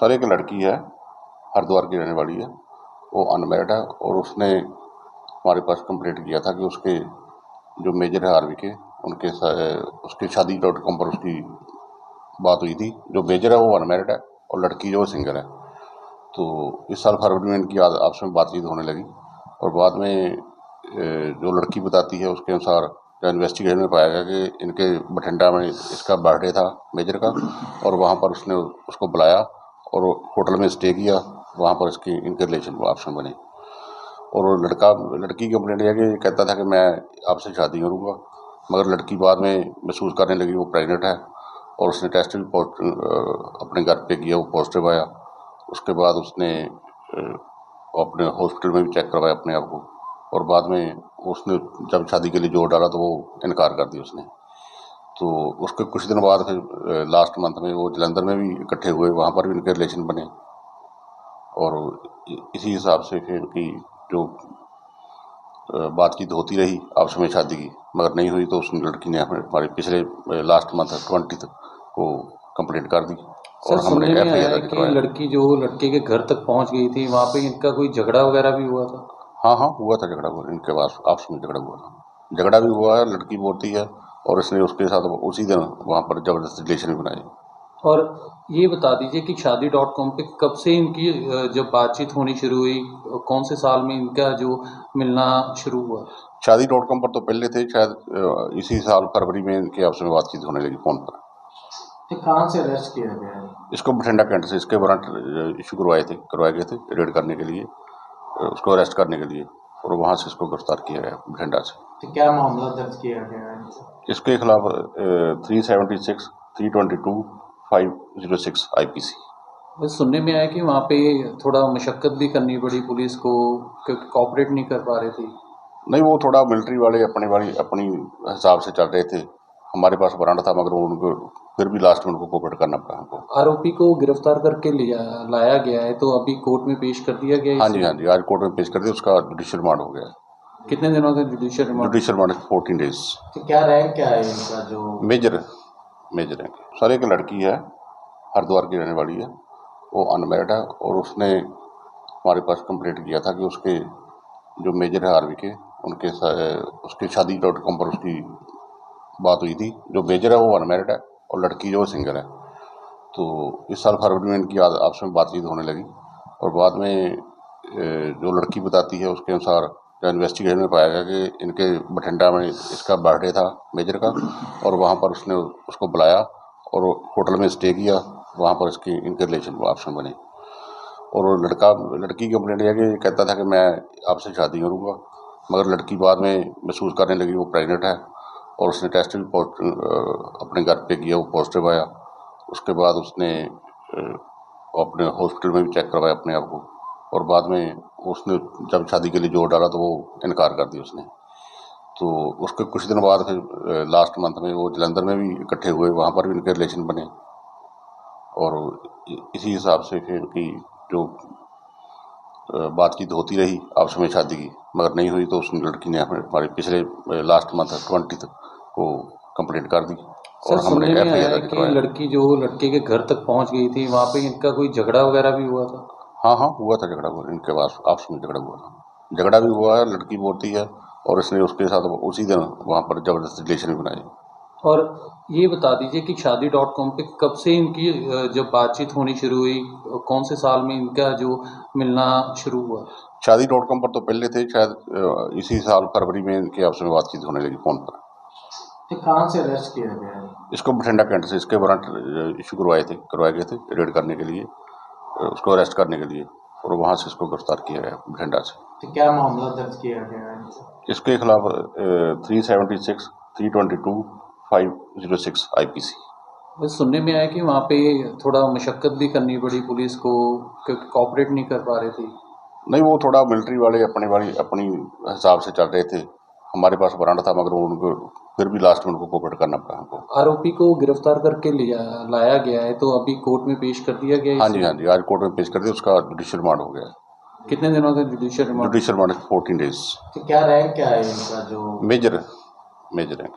Sir एक लड़की है, हरिद्वार की रहने वाली है। वो अनमैरिड है और उसने हमारे पास कंप्लेंट किया था कि उसके जो मेजर है आर्मी के उनके उसके शादी डॉट कॉम पर उसकी बात हुई थी। जो मेजर है वो अनमैरिड है और लड़की जो सिंगल है। तो इस साल फरवरी में इनकी आपस में बातचीत होने लगी और बाद में जो लड़की बताती है उसके अनुसार इन्वेस्टिगेशन में पाया गया कि इनके बठिंडा में इसका बर्थडे था मेजर का, और वहाँ पर उसने उसको बुलाया और होटल में स्टे किया। वहाँ पर इसकी इनके रिलेशन आपस में बने और वो लड़की की कंप्लेंट है कि कहता था कि मैं आपसे शादी करूँगा, मगर लड़की बाद में महसूस करने लगी वो प्रेग्नेंट है और उसने टेस्ट भी अपने घर पे किया, वो पॉजिटिव आया। उसके बाद उसने अपने हॉस्पिटल में भी चेक करवाया अपने आप को, और बाद में उसने जब शादी के लिए जोर डाला तो वो इनकार कर दिया उसने। तो उसके कुछ दिन बाद फिर लास्ट मंथ में वो जालंधर में भी इकट्ठे हुए, वहाँ पर भी इनके रिलेशन बने और इसी हिसाब से फिर इनकी जो बातचीत होती रही आपस में शादी की, मगर नहीं हुई तो उस लड़की ने हमारे पिछले लास्ट मंथ 20 को कंप्लेंट कर दी सर, और हमने सुनने में आया FIR है दर्ज कि करवाया। लड़की जो लड़के के घर तक पहुंच गई थी, वहां पे इनका कोई झगड़ा वगैरह भी हुआ था। हाँ हाँ, हुआ था झगड़ा, हुआ इनके पास आपस में झगड़ा हुआ था। झगड़ा भी हुआ है, लड़की बोलती है, और इसने उसके साथ उसी दिन वहाँ पर जबरदस्ती रिलेशन भी बनाए। और ये बता दीजिए कि शादी.com पे कब से इनकी जब बातचीत होनी शुरू हुई, कौन से साल में इनका जो मिलना शुरू हुआ। शादी.com पर तो पहले थे, शायद इसी साल फरवरी में इनकी आपस में बातचीत होने लगी फोन पर। तो कहाँ से अरेस्ट किया गया है। इसको बठिंडा कैंट से इसके वारंट इशू करवाए गए थे रेड करने के लिए, उसको अरेस्ट करने के लिए, और वहाँ से इसको गिरफ्तार किया गया बठिंडा से। तो क्या मामला दर्ज किया गया है इनसे? इसके खिलाफ 376, 322, 506 IPC। बस सुनने में आया कि वहाँ पे थोड़ा मशक्कत भी करनी पड़ी पुलिस को, क्योंकि कोऑपरेट नहीं कर पा रहे थे। नहीं, वो थोड़ा मिलिट्री वाले अपनी हिसाब से चल रहे थे। हमारे पास वारंट था, मगर वो उनको फिर भी लास्ट में उनको कोऑपरेट करना पड़ा हमको। आरोपी को गिरफ्तार करके लाया गया है, तो अभी कोर्ट में पेश कर दिया गया है हाँ इसे? जी, हाँ जी, आज कोर्ट में पेश कर दिया, उसका जुडिशियल रिमांड हो गया है। कितने दिनों का judicial remand? Judicial remand 14 days. तो क्या रैंक क्या है इनका जो? मेजर मेजर है सर। एक लड़की है, हरिद्वार की रहने वाली है। वो अनमैरिड है और उसने हमारे पास कंप्लेंट किया था कि उसके जो मेजर है आर्मी के उनके उसके शादी.com पर उसकी बात हुई थी। जो मेजर है वो अनमैरिड है और लड़की जो सिंगल है। तो इस साल फरवरी में इनकी आपस में बातचीत होने लगी और बाद में जो लड़की बताती है उसके अनुसार इन्वेस्टिगेशन में पाया गया कि इनके बठिंडा में इसका बर्थडे था मेजर का, और वहाँ पर उसने उसको बुलाया और होटल में स्टे किया। वहाँ पर इसकी इनके रिलेशन आपस में बने और वो लड़की की कंप्लेंट है कि कहता था कि मैं आपसे शादी करूँगा, मगर लड़की बाद में महसूस करने लगी वो प्रेग्नेंट है और उसने टेस्ट भी अपने घर पे किया, वो पॉजिटिव आया। उसके बाद उसने अपने हॉस्पिटल में भी चेक करवाया अपने आप को, और बाद में उसने जब शादी के लिए जोर डाला तो वो इनकार कर दिया उसने। तो उसके कुछ दिन बाद फिर लास्ट मंथ में वो जालंधर में भी इकट्ठे हुए, वहाँ पर भी इनके रिलेशन बने और इसी हिसाब से फिर इनकी जो बातचीत होती रही आपस में शादी की, मगर नहीं हुई तो उस लड़की ने हमारे पिछले लास्ट मंथ 20 को कंप्लेंट कर दी सर, और हमने सुनने में आया FIR है दर्ज कि करवाया। लड़की जो लड़के के घर तक पहुंच गई थी, वहां पे इनका कोई झगड़ा वगैरह भी हुआ था। हाँ हाँ, हुआ था झगड़ा, हुआ इनके पास आपस में झगड़ा हुआ था। झगड़ा भी हुआ है, लड़की बोलती है, और इसने उसके साथ उसी दिन वहाँ पर जबरदस्ती रिलेशन भी बनाए। और ये बता दीजिए कि शादी.com पे कब से इनकी जब बातचीत होनी शुरू हुई, कौन से साल में इनका जो मिलना शुरू हुआ। शादी.com पर तो पहले थे, शायद इसी साल फरवरी में इनकी आपस में बातचीत होने लगी फोन पर। तो कहाँ से अरेस्ट किया गया है। इसको बठिंडा कैंट से इसके वारंट इशू करवाए गए थे रेड करने के लिए, उसको अरेस्ट करने के लिए, और वहाँ से इसको गिरफ्तार किया गया बठिंडा से। तो क्या मामला दर्ज किया गया है इनसे? इसके खिलाफ 376, 322, 506 IPC। बस सुनने में आया कि वहाँ पे थोड़ा मशक्कत भी करनी पड़ी पुलिस को, क्योंकि कोऑपरेट नहीं कर पा रहे थे। नहीं, वो थोड़ा मिलिट्री वाले अपनी हिसाब से चल रहे थे। हमारे पास वारंट था, मगर वो उनको फिर भी लास्ट में उनको कोऑपरेट करना पड़ा हमको। आरोपी को गिरफ्तार करके लाया गया है, तो अभी कोर्ट में पेश कर दिया गया है हाँ इसे? जी, हाँ जी, आज कोर्ट में पेश कर दिया, उसका जुडिशियल रिमांड हो गया है। कितने दिनों का judicial remand? Judicial remand 14 days. तो क्या रैंक क्या है इनका जो? मेजर है।